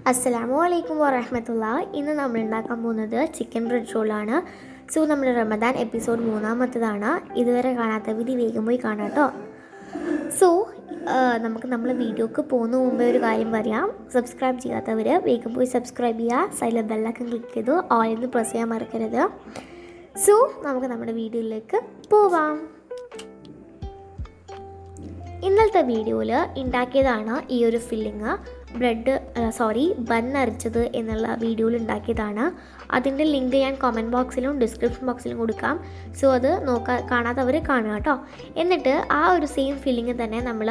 Assalamu alaikum warahmatullah. ഇന്ന് നമ്മൾ ഉണ്ടാക്കാൻ പോകുന്നത് ചിക്കൻ ബ്രെഡ് റോളാണ്. സോ നമ്മുടെ റമദാൻ എപ്പിസോഡ് 3-ാമത്തേതാണ്. ഇതുവരെ കാണാത്തവർ വേഗം പോയി കാണാം കേട്ടോ. സോ നമുക്ക് നമ്മളെ വീഡിയോക്ക് പോകുന്ന മുമ്പേ ഒരു കാര്യം പറയാം. സബ്സ്ക്രൈബ് ചെയ്യാത്തവർ വേഗം പോയി സബ്സ്ക്രൈബ് ചെയ്യുക. സൈഡിൽ ബെല്ലൈക്കൺ ക്ലിക്ക് ചെയ്ത് ഓൾ എന്ന് പ്രസ് ചെയ്യാൻ മറക്കരുത്. സോ നമുക്ക് നമ്മുടെ വീഡിയോയിലേക്ക് പോവാം. ഇന്നലത്തെ വീഡിയോയിൽ ഉണ്ടാക്കിയതാണ് ഈ ഒരു ഫില്ലിങ്. ബൺ അരച്ചത് എന്നുള്ള വീഡിയോയിൽ ഉണ്ടാക്കിയതാണ്. അതിൻ്റെ ലിങ്ക് ഞാൻ കമൻറ്റ് ബോക്സിലും ഡിസ്ക്രിപ്ഷൻ ബോക്സിലും കൊടുക്കാം. സോ അത് കാണാത്തവർ കാണുക കേട്ടോ. എന്നിട്ട് ആ ഒരു സെയിം ഫില്ലിങ് തന്നെ നമ്മൾ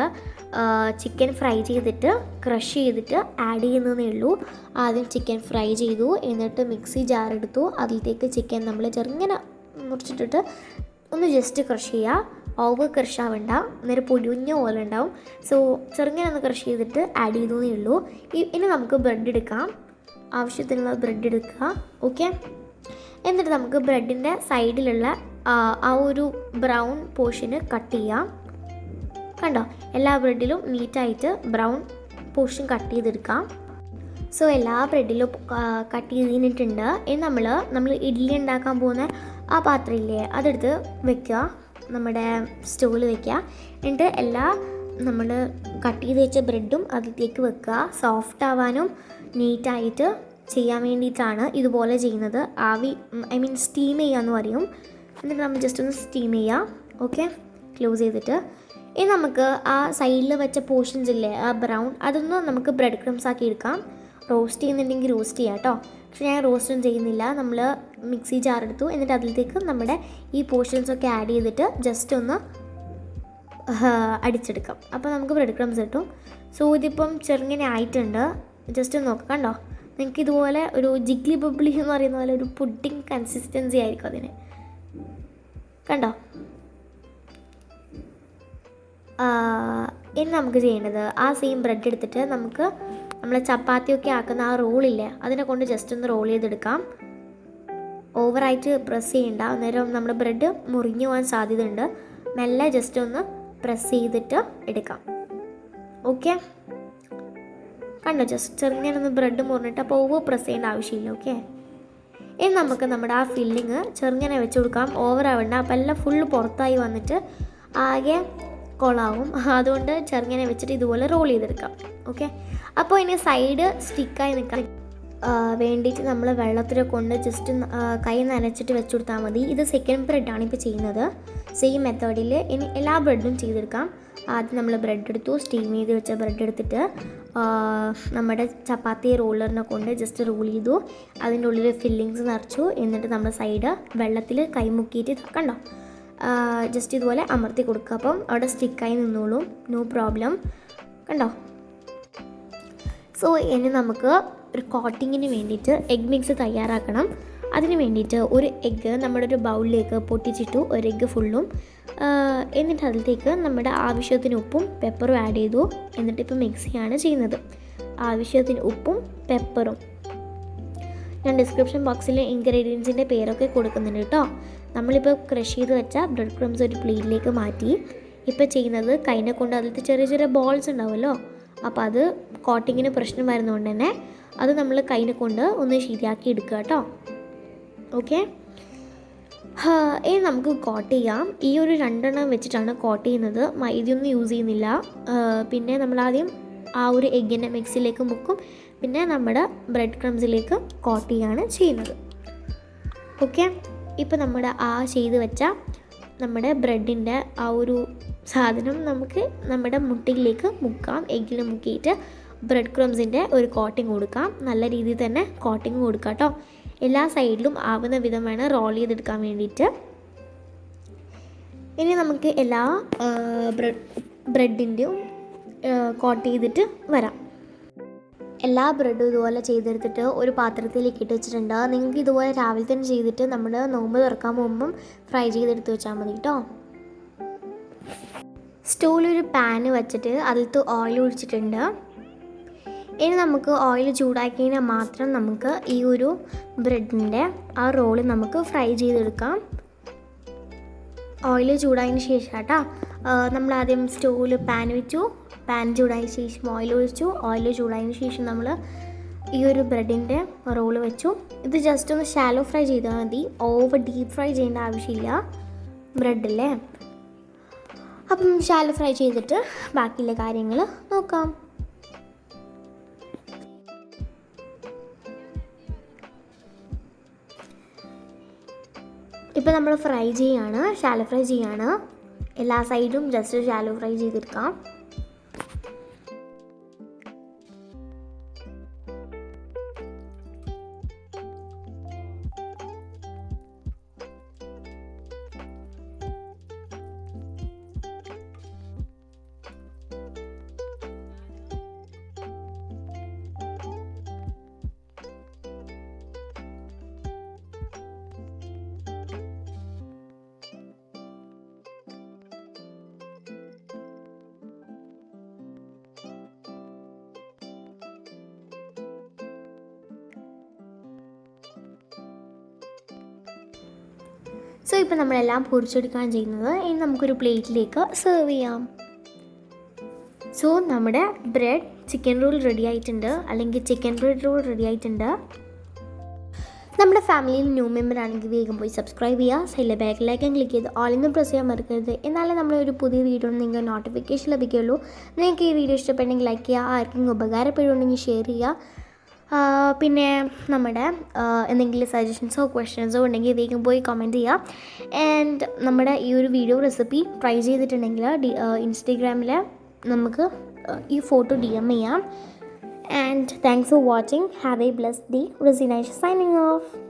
ചിക്കൻ ഫ്രൈ ചെയ്തിട്ട് ക്രഷ് ചെയ്തിട്ട് ആഡ് ചെയ്യുന്നതേ ഉള്ളൂ. ആദ്യം ചിക്കൻ ഫ്രൈ ചെയ്തു, എന്നിട്ട് മിക്സി ജാർ എടുത്തു. അതിലേക്ക് ചിക്കൻ നമ്മൾ ചെറുങ്ങനെ മുറിച്ചിട്ടിട്ട് ഒന്ന് ജസ്റ്റ് ക്രഷ് ചെയ്യുക. ഓവർ ക്രഷ് ആവണ്ട, അന്നേരം പൊടിഞ്ഞ പോലെ ഉണ്ടാവും. സോ ചെറുങ്ങനെ ഒന്ന് ക്രഷ് ചെയ്തിട്ട് ആഡ് ചെയ്തേ ഉള്ളൂ. ഇനി നമുക്ക് ബ്രെഡ് എടുക്കാം. ആവശ്യത്തിനുള്ള ബ്രെഡ് എടുക്കുക. ഓക്കെ, എന്നിട്ട് നമുക്ക് ബ്രെഡിൻ്റെ സൈഡിലുള്ള ആ ഒരു ബ്രൗൺ പോർഷന് കട്ട് ചെയ്യാം. കണ്ടോ, എല്ലാ ബ്രെഡിലും നീറ്റായിട്ട് ബ്രൗൺ പോർഷൻ കട്ട് ചെയ്തെടുക്കാം. സോ എല്ലാ ബ്രെഡിലും കട്ട് ചെയ്തിട്ടുണ്ട്. ഇനി നമ്മൾ ഇഡ്ഡലി ഉണ്ടാക്കാൻ പോകുന്ന ആ പാത്രമില്ലേ, അതെടുത്ത് വെക്കുക, നമ്മുടെ സ്റ്റോവിൽ വെക്കുക. എന്നിട്ട് എല്ലാ നമ്മൾ കട്ട് ചെയ്ത് വെച്ച ബ്രെഡും അതിലേക്ക് വെക്കുക. സോഫ്റ്റ് ആവാനും നീറ്റായിട്ട് ചെയ്യാൻ വേണ്ടിയിട്ടാണ് ഇതുപോലെ ചെയ്യുന്നത്. സ്റ്റീം ചെയ്യാമെന്ന് പറയും. എന്നിട്ട് നമ്മൾ ജസ്റ്റ് ഒന്ന് സ്റ്റീം ചെയ്യുക. ഓക്കെ, ക്ലോസ് ചെയ്തിട്ട് ഇനി നമുക്ക് ആ സൈഡിൽ വെച്ച പോർഷൻസ് ഇല്ലേ, ആ ബ്രൗൺ, അതൊന്ന് നമുക്ക് ബ്രെഡ് ക്രംസ് ആക്കി എടുക്കാം. റോസ്റ്റ് ചെയ്യുന്നുണ്ടെങ്കിൽ റോസ്റ്റ് ചെയ്യാം കേട്ടോ. പക്ഷെ ഞാൻ റോസ്റ്റൊന്നും ചെയ്യുന്നില്ല. നമ്മൾ മിക്സി ജാർ എടുത്തു, എന്നിട്ട് അതിലേക്ക് നമ്മുടെ ഈ പോർഷൻസൊക്കെ ആഡ് ചെയ്തിട്ട് ജസ്റ്റ് ഒന്ന് അടിച്ചെടുക്കാം. അപ്പോൾ നമുക്ക് ബ്രെഡ് ക്രംസ് കിട്ടും. സോ ഇതിപ്പം ചെറുങ്ങനെ ആയിട്ടുണ്ട്. ജസ്റ്റ് ഒന്ന് നോക്കാം. കണ്ടോ, നിങ്ങൾക്ക് ഇതുപോലെ ഒരു ജിഗ്ലി ബബ്ലി എന്ന് പറയുന്ന പോലെ ഒരു പുഡിങ് കൺസിസ്റ്റൻസി ആയിരിക്കും അതിന്. കണ്ടോ, ഇനി നമുക്ക് ചെയ്യേണ്ടത് ആ സെയിം ബ്രെഡ് എടുത്തിട്ട് നമുക്ക് നമ്മൾ ചപ്പാത്തിയൊക്കെ ആക്കുന്ന ആ റോളില്ലേ, അതിനെ കൊണ്ട് ജസ്റ്റ് ഒന്ന് റോൾ ചെയ്തെടുക്കാം. ഓവറായിട്ട് പ്രസ് ചെയ്യണ്ട, അന്നേരം നമ്മുടെ ബ്രെഡ് മുറിഞ്ഞു പോകാൻ സാധ്യതയുണ്ട്. മെല്ലെ ജസ്റ്റ് ഒന്ന് പ്രസ് ചെയ്തിട്ട് എടുക്കാം. ഓക്കെ, കണ്ടോ, ജസ്റ്റ് ചെറുങ്ങനെ ഒന്ന് ബ്രെഡ് മുറിഞ്ഞിട്ട്, അപ്പോൾ ഓവർ പ്രസ് ചെയ്യേണ്ട ആവശ്യമില്ല. ഓക്കെ, ഇനി നമുക്ക് നമ്മുടെ ആ ഫില്ലിങ് ചെറുങ്ങനെ വെച്ച് കൊടുക്കാം. ഓവറാവണ്ട, അപ്പോൾ എല്ലാം ഫുള്ള് പുറത്തായി വന്നിട്ട് ആകെ കൊളാവും. അതുകൊണ്ട് ചെറുങ്ങനെ വെച്ചിട്ട് ഇതുപോലെ റോൾ ചെയ്തെടുക്കാം. ഓക്കെ, അപ്പോൾ ഇനി സൈഡ് സ്റ്റിക്കായി നിൽക്കാൻ വേണ്ടിയിട്ട് നമ്മൾ വെള്ളത്തിൽ കൊണ്ട് ജസ്റ്റ് കൈ നനച്ചിട്ട് വെച്ച് കൊടുത്താൽ മതി. ഇത് സെക്കൻഡ് ബ്രെഡാണ് ഇപ്പോൾ ചെയ്യുന്നത്. സെയിം മെത്തേഡിൽ ഇനി എല്ലാ ബ്രെഡും ചെയ്തെടുക്കാം. ആദ്യം നമ്മൾ ബ്രെഡ് എടുത്തു, സ്റ്റീം ചെയ്ത് വെച്ച ബ്രെഡ് എടുത്തിട്ട് നമ്മുടെ ചപ്പാത്തി റോളറിനെ കൊണ്ട് ജസ്റ്റ് റോൾ ചെയ്തു. അതിൻ്റെ ഉള്ളിൽ ഫില്ലിങ്സ് നിറച്ചു. എന്നിട്ട് നമ്മൾ സൈഡ് വെള്ളത്തിൽ കൈ മുക്കിയിട്ട് കണ്ടോ, ജസ്റ്റ് ഇതുപോലെ അമർത്തി കൊടുക്കുക. അപ്പം അവിടെ സ്റ്റിക്കായി നിന്നോളും, നോ പ്രോബ്ലം. കണ്ടോ. സോ ഇനി നമുക്ക് ഒരു കോട്ടിങ്ങിന് വേണ്ടിയിട്ട് എഗ് മിക്സ് തയ്യാറാക്കണം. അതിന് വേണ്ടിയിട്ട് ഒരു എഗ്ഗ് നമ്മുടെ ഒരു ബൗളിലേക്ക് പൊട്ടിച്ചിട്ടു, ഒരു എഗ്ഗ് ഫുള്ളും. എന്നിട്ട് അതിലേക്ക് നമ്മുടെ ആവശ്യത്തിന് ഉപ്പും പെപ്പറും ആഡ് ചെയ്തു. എന്നിട്ട് ഇപ്പോൾ മിക്സിയാണ് ചെയ്യുന്നത്. ആവശ്യത്തിന് ഉപ്പും പെപ്പറും ഞാൻ ഡിസ്ക്രിപ്ഷൻ ബോക്സിൽ ഇൻഗ്രീഡിയൻസിൻ്റെ പേരൊക്കെ കൊടുക്കുന്നുണ്ട് കേട്ടോ. നമ്മളിപ്പോൾ ക്രഷ് ചെയ്ത് വെച്ച ബ്രെഡ് ക്രംസ് ഒരു പ്ലേറ്റിലേക്ക് മാറ്റി. ഇപ്പോൾ ചെയ്യുന്നത് കൈനെ കൊണ്ട് അതിലത്തെ ചെറിയ ചെറിയ ബോൾസ് ഉണ്ടാവുമല്ലോ, അപ്പോൾ അത് കോട്ടിങ്ങിന് പ്രശ്നം വരുന്നതുകൊണ്ട് തന്നെ അത് നമ്മൾ കൈനെ കൊണ്ട് ഒന്ന് ശരിയാക്കി എടുക്കുക കേട്ടോ. ഓക്കെ, ഇനി നമുക്ക് കോട്ട് ചെയ്യാം. ഈ ഒരു 2 വെച്ചിട്ടാണ് കോട്ട് ചെയ്യുന്നത്. മൈദയൊന്നും യൂസ് ചെയ്യുന്നില്ല. പിന്നെ നമ്മളാദ്യം ആ ഒരു എഗ്ഗിൻ്റെ മിക്സിലേക്ക് മുക്കും, പിന്നെ നമ്മുടെ ബ്രെഡ് ക്രംസിലേക്ക് കോട്ട് ചെയ്യുകയാണ് ചെയ്യുന്നത്. ഓക്കെ, ഇപ്പോൾ നമ്മുടെ ആ ചെയ്ത് വെച്ച നമ്മുടെ ബ്രെഡിൻ്റെ ആ ഒരു സാധനം നമുക്ക് നമ്മുടെ മുട്ടയിലേക്ക് മുക്കാം. എഗ്ഗിൽ മുക്കിയിട്ട് ബ്രെഡ് ക്രംസിൻ്റെ ഒരു കോട്ടിങ് കൊടുക്കാം. നല്ല രീതിയിൽ തന്നെ കോട്ടിങ് കൊടുക്കാം കേട്ടോ. എല്ലാ സൈഡിലും ആവുന്ന വിധം വേണം റോൾ ചെയ്തെടുക്കാൻ വേണ്ടിയിട്ട്. ഇനി നമുക്ക് എല്ലാ ബ്രെഡിൻ്റെയും കോട്ട് ചെയ്തിട്ട് വരാം. എല്ലാ ബ്രെഡും ഇതുപോലെ ചെയ്തെടുത്തിട്ട് ഒരു പാത്രത്തിലേക്ക് ഇട്ട് വെച്ചിട്ടുണ്ട്. നിങ്ങൾക്ക് ഇതുപോലെ രാവിലെ തന്നെ ചെയ്തിട്ട് നമ്മൾ നോമ്പ് തുറക്കാൻ പോകുമ്പം ഫ്രൈ ചെയ്തെടുത്ത് വെച്ചാൽ മതി കേട്ടോ. സ്റ്റൂവിലൊരു പാന് വെച്ചിട്ട് അതിലത്ത് ഓയിൽ ഒഴിച്ചിട്ടുണ്ട്. ഇനി നമുക്ക് ഓയിൽ ചൂടാക്കി കഴിഞ്ഞാൽ മാത്രം നമുക്ക് ഈ ഒരു ബ്രെഡിൻ്റെ ആ റോള് നമുക്ക് ഫ്രൈ ചെയ്തെടുക്കാം. ഓയിൽ ചൂടായതിന് ശേഷം കേട്ടോ നമ്മളാദ്യം സ്റ്റൂവിൽ പാൻ വെച്ചു. പാൻ ചൂടായ ശേഷം ഓയിൽ ഒഴിച്ചു. ഓയിൽ ചൂടായതിന് ശേഷം നമ്മൾ ഈ ഒരു ബ്രെഡിൻ്റെ റോള് വെച്ചു. ഇത് ജസ്റ്റ് ഒന്ന് ഷാലോ ഫ്രൈ ചെയ്താൽ മതി, ഓവർ ഡീപ്പ് ഫ്രൈ ചെയ്യേണ്ട ആവശ്യമില്ല ബ്രെഡല്ലേ. അപ്പം ഷാലോ ഫ്രൈ ചെയ്തിട്ട് ബാക്കിയുള്ള കാര്യങ്ങൾ നോക്കാം. ഇപ്പോൾ നമ്മൾ ഫ്രൈ ചെയ്യാണ്, ഷാലോ ഫ്രൈ ചെയ്യാണ്. എല്ലാ സൈഡും ജസ്റ്റ് ഷാലോ ഫ്രൈ ചെയ്തെടുക്കാം. സോ ഇപ്പോൾ നമ്മളെല്ലാം പൊരിച്ചെടുക്കുകയാണ് ചെയ്യുന്നത്. ഇനി നമുക്കൊരു പ്ലേറ്റിലേക്ക് സെർവ് ചെയ്യാം. സോ നമ്മുടെ ബ്രെഡ് ചിക്കൻ റോൾ റെഡി ആയിട്ടുണ്ട്, അല്ലെങ്കിൽ ചിക്കൻ ബ്രെഡ് റോൾ റെഡി ആയിട്ടുണ്ട്. നമ്മുടെ ഫാമിലിയിൽ ന്യൂ മെമ്പർ ആണെങ്കിൽ വേഗം പോയി സബ്സ്ക്രൈബ് ചെയ്യുക. സൈഡിലെ ബെല്ലൈക്കൺ ക്ലിക്ക് ചെയ്ത് ഓളിന്നും പ്രസ് ചെയ്യാൻ മറക്കരുത്. എന്നാലേ നമ്മളൊരു പുതിയ വീഡിയോ നിങ്ങൾക്ക് നോട്ടിഫിക്കേഷൻ ലഭിക്കുള്ളൂ. നിങ്ങൾക്ക് ഈ വീഡിയോ ഇഷ്ടപ്പെട്ടെങ്കിൽ ലൈക്ക് ചെയ്യുക, ആർക്കെങ്കിലും ഉപകാരപ്പെടുന്നുണ്ടെങ്കിൽ ഷെയർ ചെയ്യുക. പിന്നെ നമ്മുടെ എന്തെങ്കിലും സജഷൻസോ ക്വസ്റ്റ്യൻസോ ഉണ്ടെങ്കിൽ വേഗം പോയി കമൻറ്റ് ചെയ്യുക. ആൻഡ് നമ്മുടെ ഈ ഒരു വീഡിയോ റെസിപ്പി ട്രൈ ചെയ്തിട്ടുണ്ടെങ്കിൽ ഇൻസ്റ്റഗ്രാമിൽ നമുക്ക് ഈ ഫോട്ടോ DM ചെയ്യാം. And thanks for watching. Have a blessed day. Raseena signing off.